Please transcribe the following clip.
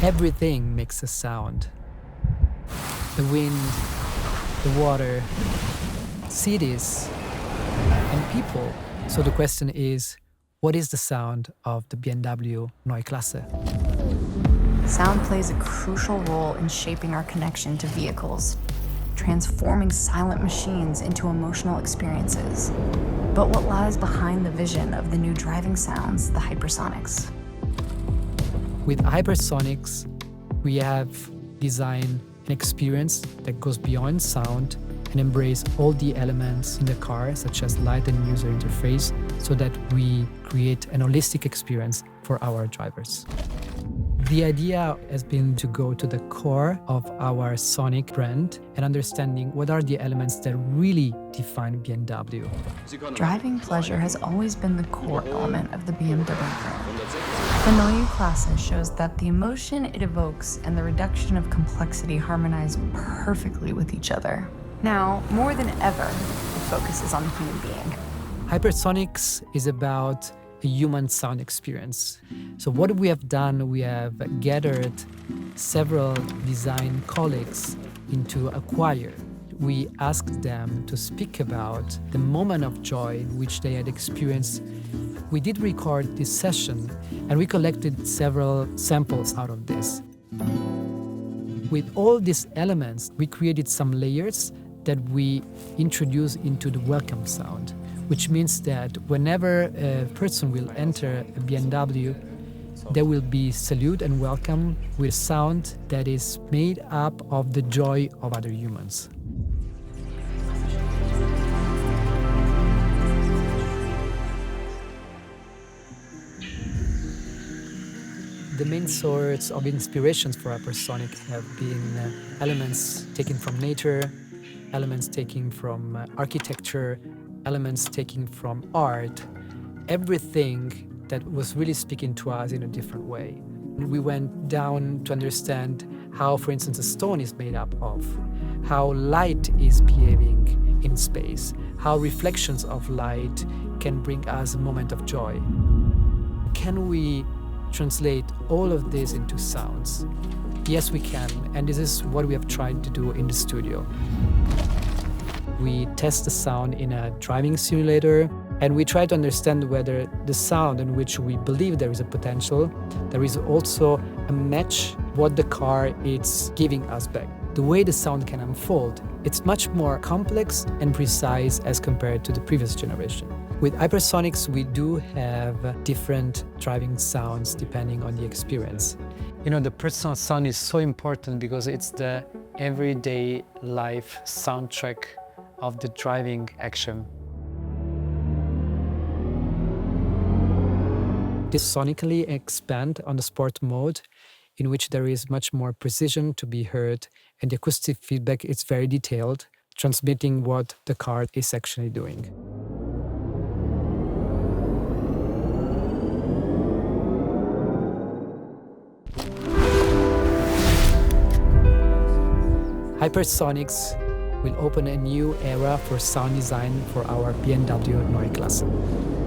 Everything makes a sound. The wind, the water, cities, and people. So the question is, what is the sound of the BMW Neue Klasse? Sound plays a crucial role in shaping our connection to vehicles, transforming silent machines into emotional experiences. But what lies behind the vision of the new driving sounds, the hypersonics? With hypersonics, we have designed an experience that goes beyond sound and embrace all the elements in the car, such as light and user interface, so that we create an holistic experience for our drivers. The idea has been to go to the core of our sonic brand and understanding what are the elements that really define BMW. Driving pleasure has always been the core element of the BMW brand. The Neue Klasse shows that the emotion it evokes and the reduction of complexity harmonize perfectly with each other. Now, more than ever, the focus is on the human being. Hypersonics is about a human sound experience. So what we have done, we have gathered several design colleagues into a choir. We asked them to speak about the moment of joy which they had experienced. We did record this session and we collected several samples out of this. With all these elements, we created some layers that we introduce into the welcome sound, which means that whenever a person will enter a BMW, there will be salute and welcome with sound that is made up of the joy of other humans. The main source of inspirations for hypersonic have been elements taken from nature, elements taken from architecture, elements taken from art, everything that was really speaking to us in a different way. We went down to understand how, for instance, a stone is made up of, how light is behaving in space, how reflections of light can bring us a moment of joy. Can we translate all of this into sounds? Yes, we can, and this is what we have tried to do in the studio. We test the sound in a driving simulator, and we try to understand whether the sound in which we believe there is a potential, there is also a match what the car is giving us back. The way the sound can unfold, it's much more complex and precise as compared to the previous generation. With hypersonics, we do have different driving sounds depending on the experience. You know, the personal sound is so important because it's the everyday life soundtrack of the driving action. This sonically expand on the sport mode, in which there is much more precision to be heard, and the acoustic feedback is very detailed, transmitting what the car is actually doing. Hypersonics will open a new era for sound design for our BMW Neue Klasse.